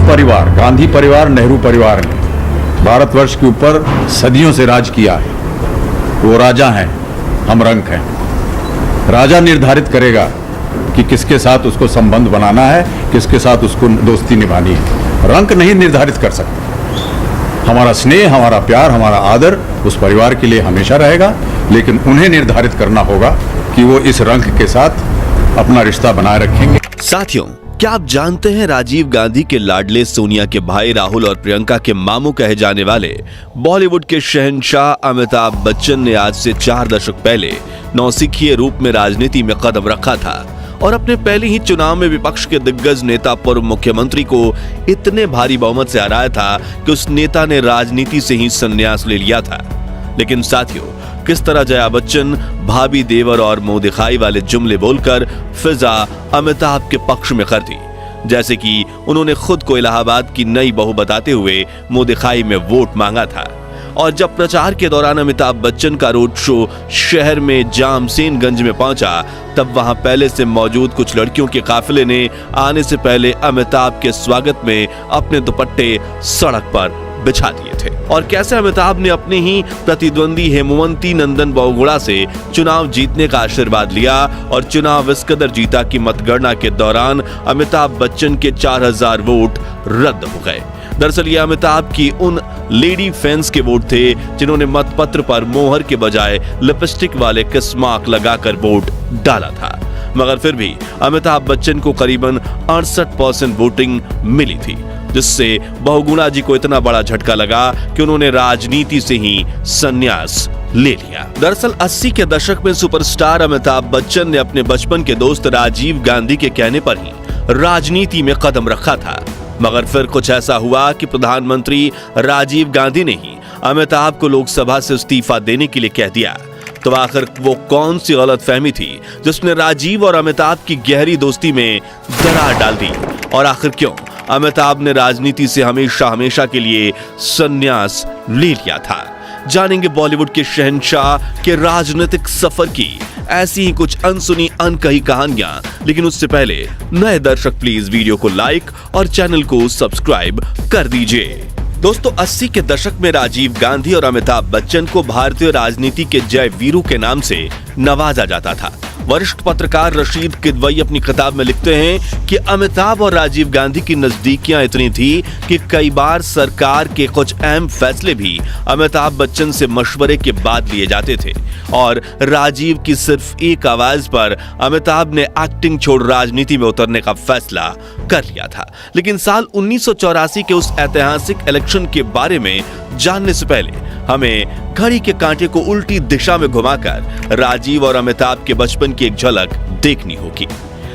परिवार, गांधी परिवार, नेहरू परिवार ने भारतवर्ष के ऊपर सदियों से राज किया है। वो राजा हैं, हम रंक हैं। राजा निर्धारित करेगा कि किसके साथ उसको संबंध बनाना है, किसके साथ उसको दोस्ती निभानी है। रंक नहीं निर्धारित कर सकते। हमारा स्नेह, हमारा प्यार, हमारा आदर उस परिवार के लिए हमेशा रहेगा, लेकिन उन्हें निर्धारित करना होगा कि वो इस रंक के साथ अपना रिश्ता बनाए रखेंगे। साथियों, क्या आप जानते हैं राजीव गांधी के लाडले सोनिया के भाई राहुल और प्रियंका के मामू कहे जाने वाले बॉलीवुड के शहंशाह अमिताभ बच्चन ने आज से 4 दशक पहले नौसिखिए रूप में राजनीति में कदम रखा था और अपने पहले ही चुनाव में विपक्ष के दिग्गज नेता पूर्व मुख्यमंत्री को इतने भारी बहुमत से हराया था कि उस नेता ने राजनीति से ही संन्यास ले लिया था। लेकिन साथियों, किस तरह जया बच्चन भाभी देवर और मुंह दिखाई वाले जुमले बोलकर फिजा अमिताभ के पक्ष में कर दी, जैसे कि उन्होंने खुद को इलाहाबाद की नई बहू बताते हुए मुंह दिखाई में वोट मांगा था। और जब प्रचार के दौरान अमिताभ बच्चन का रोड शो शहर में जामसेनगंज में पहुंचा, तब वहां पहले से मौजूद कुछ लड़कियों के काफिले ने आने से पहले अमिताभ के स्वागत में अपने दुपट्टे सड़क पर बिछा दिए थे। और कैसे अमिताभ ने अपने ही प्रतिद्वंदी हेमवंती नंदन बहुगुणा से चुनाव जीतने का आशीर्वाद लिया और चुनाव इस कदर जीता कि मतगणना के दौरान अमिताभ बच्चन के 4000 वोट रद्द हो गए। दरअसल ये अमिताभ की उन लेडी फैंस के वोट थे जिन्होंने मतपत्र पर मोहर के बजाय लिपस्टिक वाले किस मार्क लगाकर वोट डाला था। मगर फिर भी अमिताभ बच्चन को करीबन 68% वोटिंग मिली थी, जिससे बहुगुणा जी को इतना बड़ा झटका लगा कि उन्होंने राजनीति से ही संन्यास ले लिया। दरअसल 80 के दशक में सुपरस्टार अमिताभ बच्चन ने अपने बचपन के दोस्त राजीव गांधी के कहने पर ही राजनीति में कदम रखा था। मगर फिर कुछ ऐसा हुआ कि प्रधानमंत्री राजीव गांधी ने ही अमिताभ को लोकसभा से इस्तीफा देने के लिए कह दिया। तो आखिर वो कौन सी गलतफहमी थी जिसने राजीव और अमिताभ की गहरी दोस्ती में दरार डाल दी, और आखिर क्यों अमिताभ ने राजनीति से हमेशा हमेशा के लिए संन्यास ले लिया था? जानेंगे बॉलीवुड के शहंशाह के राजनीतिक सफर की ऐसी ही कुछ अनसुनी अनकही कहानियां। लेकिन उससे पहले नए दर्शक प्लीज वीडियो को लाइक और चैनल को सब्सक्राइब कर दीजिए। दोस्तों, 80 के दशक में राजीव गांधी और अमिताभ बच्चन को भारतीय राजनीति के जय वीरू के नाम से नवाजा जाता था। वरिष्ठ पत्रकार रशीद किदवई अपनी किताब में लिखते हैं कि अमिताभ और राजीव गांधी की नजदीकियां इतनी थी कि कई बार सरकार के कुछ अहम फैसले भी अमिताभ बच्चन से मशवरे के बाद लिए जाते थे और राजीव की सिर्फ एक आवाज पर अमिताभ ने एक्टिंग छोड़ राजनीति में उतरने का फैसला कर लिया था। लेकिन साल 1984 के उस ऐतिहासिक इलेक्शन के बारे में जानने से पहले हमें घड़ी के कांटे को उल्टी दिशा में घुमाकर राजीव और अमिताभ के बचपन की एक झलक देखनी होगी।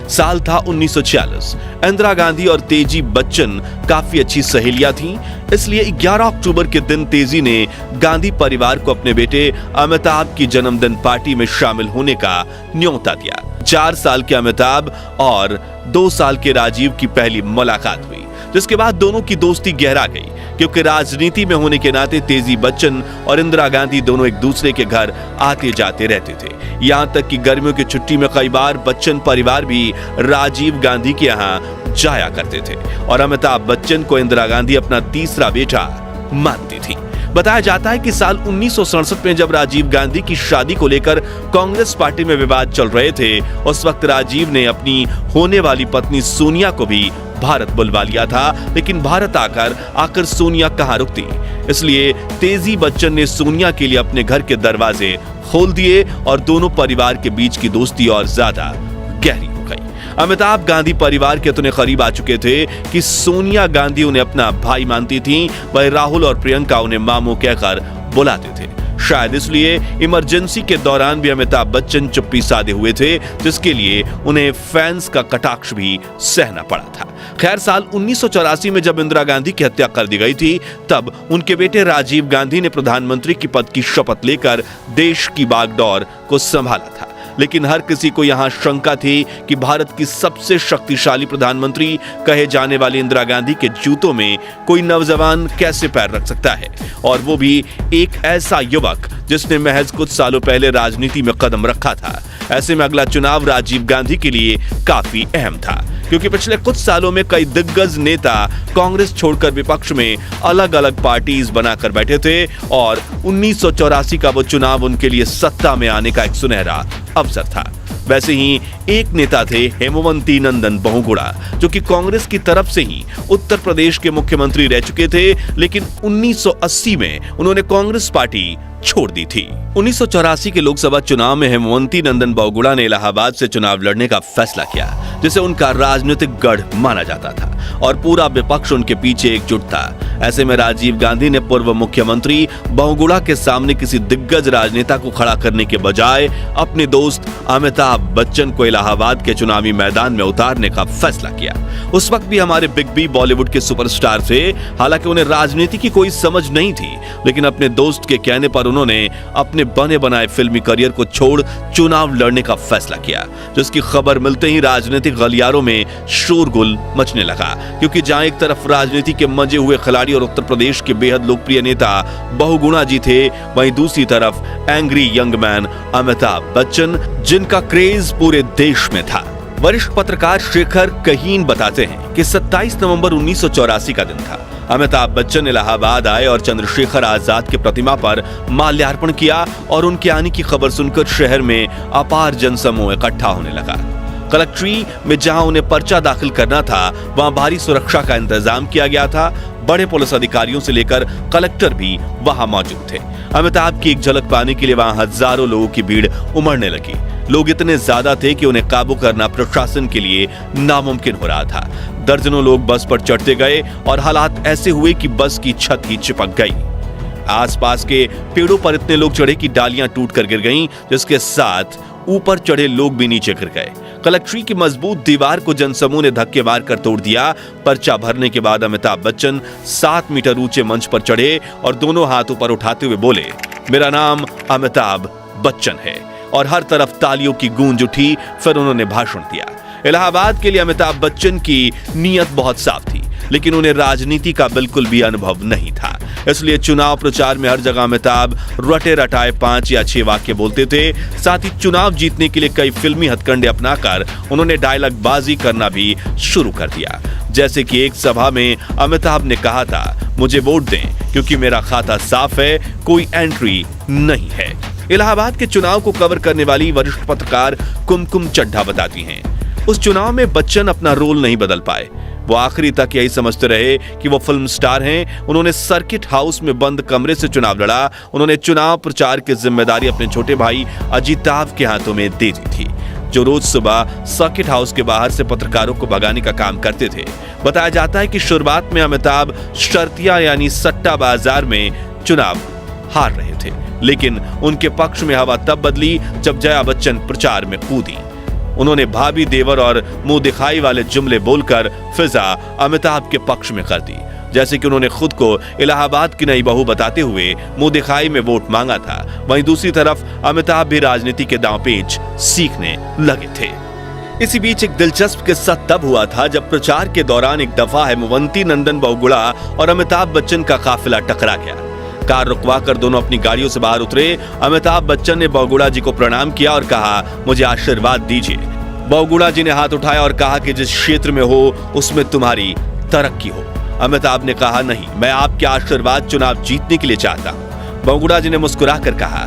साल था 1946। इंदिरा गांधी और तेजी बच्चन काफी अच्छी सहेलियां थीं, इसलिए 11 अक्टूबर के दिन तेजी ने गांधी परिवार को अपने बेटे अमिताभ की जन्मदिन पार्टी में शामिल होने का न्योता दिया। 4 साल के अमिताभ और 2 साल के राजीव की पहली मुलाकात हुई, जिसके बाद दोनों की दोस्ती गहरा गई, क्योंकि राजनीति में होने के नाते तेजी बच्चन और इंदिरा गांधी दोनों एक दूसरे के घर आते जाते रहते थे। यहाँ तक कि गर्मियों की छुट्टी में कई बार बच्चन परिवार भी राजीव गांधी के यहाँ जाया करते थे और अमिताभ बच्चन को इंदिरा गांधी अपना तीसरा बेटा मानती थी। बताया जाता है कि साल 1967 में जब राजीव गांधी की शादी को लेकर कांग्रेस पार्टी में विवाद चल रहे थे, उस वक्त राजीव ने अपनी होने वाली पत्नी सोनिया को भी भारत बुलवा लिया था। लेकिन भारत आकर सोनिया कहां रुकती, इसलिए तेजी बच्चन ने सोनिया के लिए अपने घर के दरवाजे खोल दिए और दोनों परिवार के बीच की दोस्ती और ज्यादा गहरी हो गई। अमिताभ गांधी परिवार के इतने करीब आ चुके थे कि सोनिया गांधी उन्हें अपना भाई मानती थीं, वही राहुल और प्रियंका उन्हें मामू कहकर बुलाते थे। शायद इसलिए इमरजेंसी के दौरान भी अमिताभ बच्चन चुप्पी साधे हुए थे, जिसके लिए उन्हें फैंस का कटाक्ष भी सहना पड़ा था। खैर, साल 1984 में जब इंदिरा गांधी की हत्या कर दी गई थी, तब उनके बेटे राजीव गांधी ने प्रधानमंत्री की पद की शपथ लेकर देश की बागडोर को संभाला था। लेकिन हर किसी को यहां शंका थी कि भारत की सबसे शक्तिशाली प्रधानमंत्री कहे जाने वाली इंदिरा गांधी के जूतों में कोई नौजवान कैसे पैर रख सकता है, और वो भी एक ऐसा युवक जिसने महज कुछ सालों पहले राजनीति में कदम रखा था। ऐसे में अगला चुनाव राजीव गांधी के लिए काफी अहम था। क्योंकि पिछले कुछ सालों में कई दिग्गज नेता कांग्रेस छोड़कर विपक्ष में अलग अलग पार्टीज बनाकर बैठे थे और 1984 का वो चुनाव उनके लिए सत्ता में आने का एक सुनहरा अवसर था। वैसे ही एक नेता थे हेमवंती नंदन बहुगुणा, जो कि कांग्रेस की तरफ से ही उत्तर प्रदेश के मुख्यमंत्री रह चुके थे, लेकिन 1980 में उन्होंने कांग्रेस पार्टी छोड़ दी थी। 1984 के लोकसभा चुनाव में हेमवंती नंदन बहुगुणा ने इलाहाबाद से चुनाव लड़ने का फैसला किया, जिसे उनका राजनीतिक गढ़ माना जाता था और पूरा विपक्ष उनके पीछे एकजुट था। ऐसे में राजीव गांधी ने पूर्व मुख्यमंत्री बहुगुणा के सामने किसी दिग्गज राजनेता को खड़ा करने के बजाय अपने दोस्त अमिताभ बच्चन को इलाहाबाद के चुनावी मैदान में उतारने का फैसला किया। उस वक्त भी हमारे बिग बी बॉलीवुड के सुपरस्टार थे। हालांकि उन्हें राजनीति की कोई समझ नहीं थी, लेकिन अपने दोस्त के कहने पर उन्होंने अपने बने बनाए फिल्मी करियर को छोड़ चुनाव लड़ने का फैसला किया, जिसकी खबर मिलते ही राजनीतिक गलियारों में शोरगुल मचने लगा। क्योंकि जहां एक तरफ राजनीति के मंजे हुए खिलाड़ी और उत्तर प्रदेश के बेहद लोकप्रिय नेता बहुगुणा जी थे, वहीं दूसरी तरफ angry young man Amitabh Bachchan, जिनका क्रेज पूरे देश में था। वरिष्ठ पत्रकार शेखर कहीन बताते हैं कि 27 नवंबर 1984 का दिन था। अमिताभ बच्चन इलाहाबाद आए और चंद्रशेखर आजाद की प्रतिमा पर माल्यार्पण किया और उनके आने की खबर सुनकर शहर में अपार जनसमूह इकट्ठा होने लगा। कलेक्ट्री में जहां उन्हें पर्चा दाखिल करना था, वहां भारी सुरक्षा का इंतजाम किया गया था। बड़े पुलिस अधिकारियों से लेकर कलेक्टर भी वहां मौजूद थे। अमिताभ की एक झलक पाने के लिए वहां हजारों लोगों की भीड़ उमड़ने लगी। लोग इतने ज्यादा थे कि उन्हें काबू करना प्रशासन के लिए नामुमकिन हो रहा था। दर्जनों लोग बस पर चढ़ते गए और हालात ऐसे हुए कि बस की छत ही चिपक गई। आसपास के पेड़ों पर इतने लोग चढ़े कि डालियां टूटकर गिर गईं, जिसके साथ ऊपर चढ़े लोग भी नीचे गिर गए। कलेक्ट्री की मजबूत दीवार को जनसमूह ने धक्के मारकर तोड़ दिया। पर्चा भरने के बाद अमिताभ बच्चन 7 मीटर ऊंचे मंच पर चढ़े और दोनों हाथ ऊपर उठाते हुए बोले, मेरा नाम अमिताभ बच्चन है, और हर तरफ तालियों की गूंज उठी। फिर उन्होंने भाषण दिया। इलाहाबाद के लिए अमिताभ बच्चन की नीयत बहुत साफ थी, लेकिन उन्हें राजनीति का बिल्कुल भी अनुभव नहीं था। इसलिए चुनाव प्रचार में हर जगह अमिताभ रटे रटाए 5 या 6 वाक्य बोलते थे। साथ ही चुनाव जीतने के लिए कई फिल्मी हथकंडे अपनाकर उन्होंने डायलॉग बाजी करना भी शुरू कर दिया। जैसे कि एक सभा में अमिताभ ने कहा था, मुझे वोट दें क्योंकि मेरा खाता साफ है, कोई एंट्री नहीं है। इलाहाबाद के चुनाव को कवर करने वाली वरिष्ठ पत्रकार कुमकुम चड्ढा बताती हैं, उस चुनाव में बच्चन अपना रोल नहीं बदल पाए। वो आखिरी तक यही समझते रहे कि वो फिल्म स्टार हैं। उन्होंने सर्किट हाउस में बंद कमरे से चुनाव लड़ा। उन्होंने चुनाव प्रचार की जिम्मेदारी अपने छोटे भाई अजिताभ के हाथों में दे दी थी, जो रोज सुबह सर्किट हाउस के बाहर से पत्रकारों को भगाने का काम करते थे। बताया जाता है कि शुरुआत में अमिताभ शर्तिया यानी सट्टा बाजार में चुनाव हार रहे थे, लेकिन उनके पक्ष में हवा तब बदली जब जया बच्चन प्रचार में कूदी। उन्होंने भाभी देवर और मुंह दिखाई वाले जुमले बोलकर फिजा अमिताभ के पक्ष में कर दी। जैसे कि उन्होंने खुद को इलाहाबाद की नई बहू बताते हुए मुंह दिखाई में वोट मांगा था। वहीं दूसरी तरफ अमिताभ भी राजनीति के दांवपेच सीखने लगे थे। इसी बीच एक दिलचस्प किस्सा तब हुआ था जब प्रचार के दौरान एक दफा हेमवंती नंदन बहुगुणा और अमिताभ बच्चन का काफिला टकरा गया। कार रुकवाकर दोनों अपनी गाड़ियों से बाहर उतरे। अमिताभ बच्चन ने बहुगुणा जी को प्रणाम किया और कहा, मुझे आशीर्वाद दीजिए। बहुगुणा जी ने हाथ उठाया और कहा कि जिस क्षेत्र में हो उसमें तुम्हारी तरक्की हो। अमिताभ ने कहा, नहीं, मैं आपके आशीर्वाद चुनाव जीतने के लिए चाहता हूं। बहुगुणा जी ने मुस्कुराकर कहा,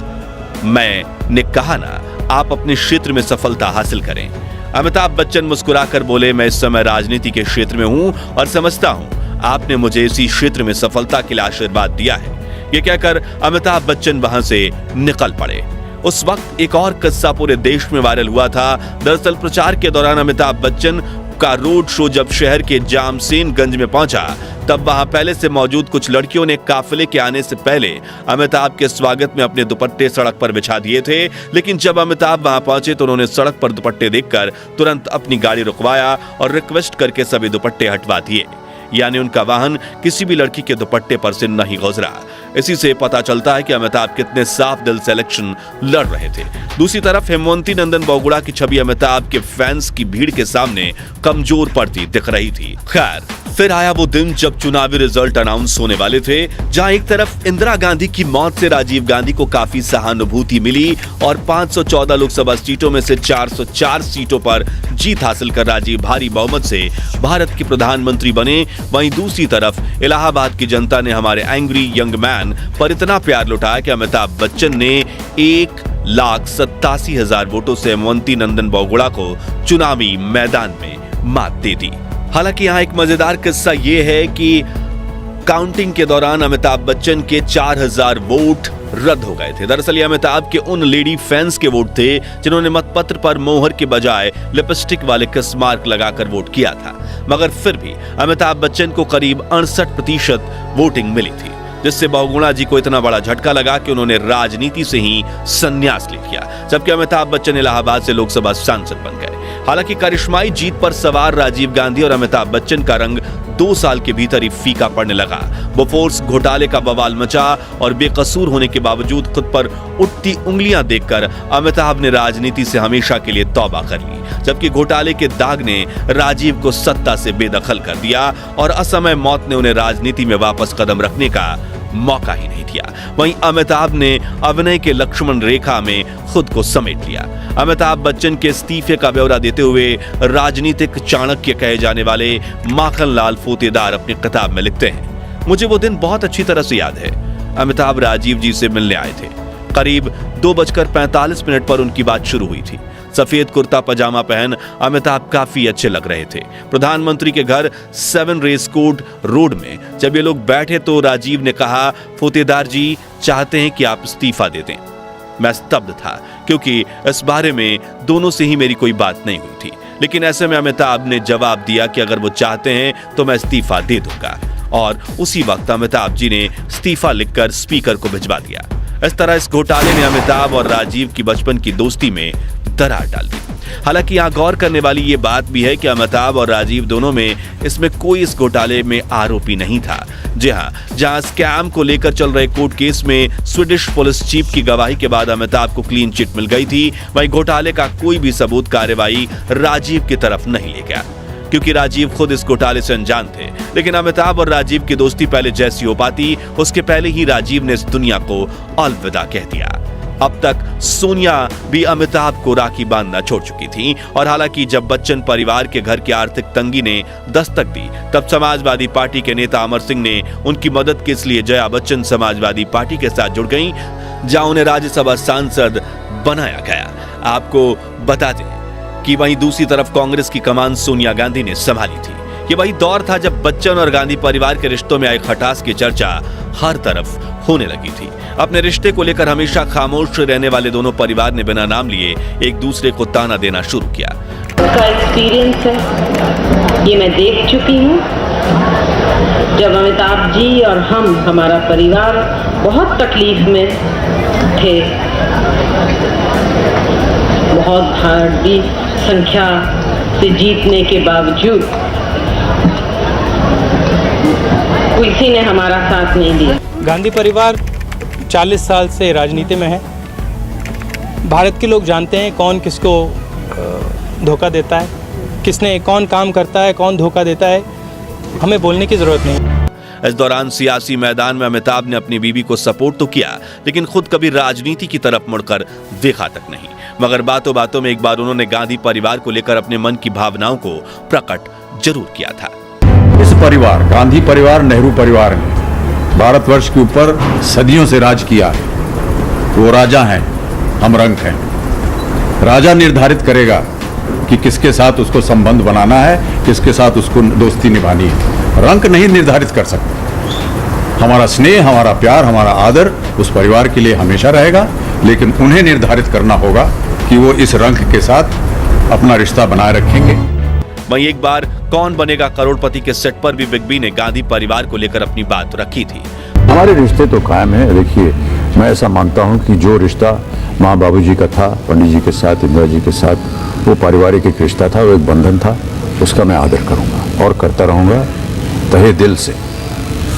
मैंने कहा ना, आप अपने क्षेत्र में सफलता हासिल करें। अमिताभ बच्चन मुस्कुराकर बोले, मैं इस समय राजनीति के क्षेत्र में हूं और समझता हूं आपने मुझे इसी क्षेत्र में सफलता के लिए आशीर्वाद दिया है। ये कहकर अमिताभ बच्चन वहां से निकल पड़े। उस वक्त एक और किस्सा पूरे देश में वायरल हुआ था। दरअसल प्रचार के दौरान अमिताभ बच्चन का रोड शो जब शहर के जामसेनगंज में पहुंचा, तब वहां पहले से मौजूद कुछ लड़कियों ने काफिले के आने से पहले अमिताभ के स्वागत में अपने दुपट्टे सड़क पर बिछा दिए थे। लेकिन जब अमिताभ वहां पहुंचे तो उन्होंने सड़क पर दुपट्टे देखकर तुरंत अपनी गाड़ी रुकवाया और रिक्वेस्ट करके सभी दुपट्टे हटवा दिए। यानी उनका वाहन किसी भी लड़की के दुपट्टे पर से नहीं गुजरा। इसी से पता चलता है कि अमिताभ कितने साफ दिल से इलेक्शन लड़ रहे थे। दूसरी तरफ हेमवंती नंदन बहुगुणा की छवि अमिताभ के फैंस की भीड़ के सामने कमजोर पड़ती दिख रही थी। खैर, फिर आया वो दिन जब चुनावी रिजल्ट अनाउंस होने वाले थे, जहां एक तरफ इंदिरा गांधी की मौत से राजीव गांधी को काफी सहानुभूति मिली और 514 लोकसभा सीटों में से 404 सीटों पर जीत हासिल कर राजीव भारी बहुमत से भारत के प्रधानमंत्री बने। वहीं दूसरी तरफ इलाहाबाद की जनता ने हमारे एंग्री यंग मैन पर इतना प्यार लुटाया कि अमिताभ बच्चन ने 1,87,000 वोटों से हेमवंती नंदन बहुगुणा को चुनावी मैदान में मात दे दी। हालांकि यहाँ एक मजेदार किस्सा ये है कि काउंटिंग के दौरान अमिताभ बच्चन के 4,000 वोट रद्द हो गए थे। दरअसल ये अमिताभ के उन लेडी फैंस के वोट थे जिन्होंने मतपत्र पर मोहर के बजाय लिपस्टिक वाले किस मार्क लगाकर वोट किया था, मगर फिर भी अमिताभ बच्चन को करीब 68% वोटिंग मिली थी, जिससे बहुगुणा जी को इतना बड़ा झटका लगा कि उन्होंने राजनीति से ही संन्यास ले लिया, जबकि अमिताभ बच्चन इलाहाबाद से लोकसभा सांसद बन गए। हालांकि करिश्माई जीत पर सवार राजीव गांधी और अमिताभ बच्चन का रंग 2 साल के भीतर ही फीका पड़ने लगा। बोफोर्स घोटाले का बवाल मचा और बेकसूर होने के बावजूद खुद पर उठती उंगलियां देखकर अमिताभ ने राजनीति से हमेशा के लिए तौबा कर ली, जबकि घोटाले के दाग ने राजीव को सत्ता से बेदखल कर दिया और असमय मौत ने उन्हें राजनीति में वापस कदम रखने का मौका ही नहीं दिया। वहीं अमिताभ ने अभिनय के लक्ष्मण रेखा में खुद को समेट लिया। अमिताभ बच्चन के इस्तीफे का ब्यौरा देते हुए राजनीतिक चाणक्य कहे जाने वाले माखनलाल फोतेदार अपनी किताब में लिखते हैं, मुझे वो दिन बहुत अच्छी तरह से याद है। अमिताभ राजीव जी से मिलने आए थे। करीब 2:45 पर उनकी बात शुरू हुई थी। सफेद कुर्ता पजामा पहन अमिताभ काफी अच्छे लग रहे थे। प्रधानमंत्री के घर 7 रेस कोर्ट रोड में जब ये लोग बैठे तो राजीव ने कहा, फोतेदार जी चाहते हैं कि आप इस्तीफा दे दें। मैं स्तब्ध था क्योंकि इस बारे में दोनों से ही मेरी कोई बात नहीं हुई थी, लेकिन ऐसे में अमिताभ ने जवाब दिया कि अगर वो चाहते हैं तो मैं इस्तीफा दे दूंगा, और उसी वक्त अमिताभ जी ने इस्तीफा लिखकर स्पीकर को भिजवा दिया। इस तरह इस घोटाले ने अमिताभ और राजीव की बचपन की दोस्ती में दरार डाल दी। हालांकि यहाँ गौर करने वाली ये बात भी है कि अमिताभ और राजीव दोनों में इसमें कोई इस घोटाले में आरोपी नहीं था। जी हाँ, जहाँ स्कैम को लेकर चल रहे कोर्ट केस में स्वीडिश पुलिस चीफ की गवाही के बाद अमिताभ को क्लीन चिट मिल गई थी, वहीं घोटाले का कोई भी सबूत कार्रवाई राजीव की तरफ नहीं ले गया, क्योंकि राजीव खुद इस घोटाले से अनजान थे। लेकिन अमिताभ और राजीव की दोस्ती पहले जैसी हो पाती, उसके पहले ही राजीव ने इस दुनिया को अलविदा कह दिया। अब तक सोनिया भी अमिताभ को राखी बांधना छोड़ चुकी थी, और हालांकि जब बच्चन परिवार के घर की आर्थिक तंगी ने दस्तक दी, तब समाजवादी पार्टी के नेता अमर सिंह ने उनकी मदद के लिए जया बच्चन समाजवादी पार्टी के साथ जुड़ गईं, जहां उन्हें राज्यसभा सांसद बनाया गया। आपको बता दें कि वहीं दूसरी तरफ कांग्रेस की कमान सोनिया गांधी ने संभाली थी। ये वही दौर था जब बच्चन और गांधी परिवार के रिश्तों में आई खटास की चर्चा हर तरफ होने लगी थी। अपने रिश्ते को लेकर हमेशा खामोश रहने वाले दोनों परिवार ने बिना नाम लिए एक दूसरे को ताना देना शुरू किया। का एक्सपीरियंस है, ये मैं देख चुकी हूँ। जब अमिताभ जी और हमारा परिवार बहुत तकलीफ में थे, बहुत भारी संख्या से जीतने के बावजूद किसी ने हमारा साथ नहीं दिया। गांधी परिवार 40 साल से राजनीति में है। भारत के लोग जानते हैं कौन किसको धोखा देता है, किसने कौन काम करता है, कौन धोखा देता है। हमें बोलने की जरूरत नहीं। इस दौरान सियासी मैदान में अमिताभ ने अपनी बीवी को सपोर्ट तो किया, लेकिन खुद कभी राजनीति की तरफ मुड़कर देखा तक नहीं। मगर बातों बातों में एक बार उन्होंने गांधी परिवार को लेकर अपने मन की भावनाओं को प्रकट जरूर किया था। इस परिवार, गांधी परिवार, नेहरू परिवार ने भारतवर्ष के ऊपर सदियों से राज किया है। वो राजा हैं, हम रंक हैं। राजा निर्धारित करेगा कि किसके साथ उसको संबंध बनाना है, किसके साथ उसको दोस्ती निभानी है। रंक नहीं निर्धारित कर सकते। हमारा स्नेह, हमारा प्यार, हमारा आदर उस परिवार के लिए हमेशा रहेगा, लेकिन उन्हें निर्धारित करना होगा कि वो इस रंक के साथ अपना रिश्ता बनाए रखेंगे। वहीं एक बार कौन बनेगा करोड़पति के सेट पर भी बिग बी ने गांधी परिवार को लेकर अपनी बात रखी थी। हमारे रिश्ते तो कायम है। देखिए, मैं ऐसा मानता हूं कि जो रिश्ता माँ बाबू जी का था, पंडित जी के साथ, इंदिरा जी के साथ, वो पारिवारिक एक रिश्ता था, वो एक बंधन था, उसका मैं आदर करूंगा और करता रहूंगा तहे दिल से,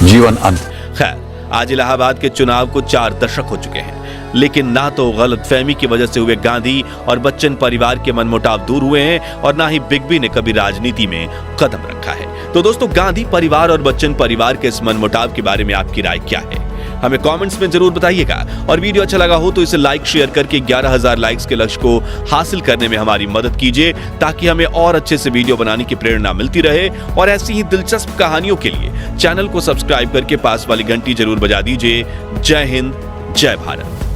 जीवन अंत। खैर, आज इलाहाबाद के चुनाव को 4 दशक हो चुके हैं, लेकिन ना तो गलतफहमी की वजह से हुए गांधी और बच्चन परिवार के मनमुटाव दूर हुए हैं और ना ही बिग बी ने कभी राजनीति में कदम रखा है। तो दोस्तों, गांधी परिवार और बच्चन परिवार के इस मनमुटाव के बारे में आपकी राय क्या है? हमें कमेंट्स में जरूर बताइएगा और वीडियो अच्छा लगा हो तो इसे लाइक शेयर करके 11,000 लाइक्स के लक्ष्य को हासिल करने में हमारी मदद कीजिए, ताकि हमें और अच्छे से वीडियो बनाने की प्रेरणा मिलती रहे। और ऐसी ही दिलचस्प कहानियों के लिए चैनल को सब्सक्राइब करके पास वाली घंटी जरूर बजा दीजिए। जय हिंद, जय भारत।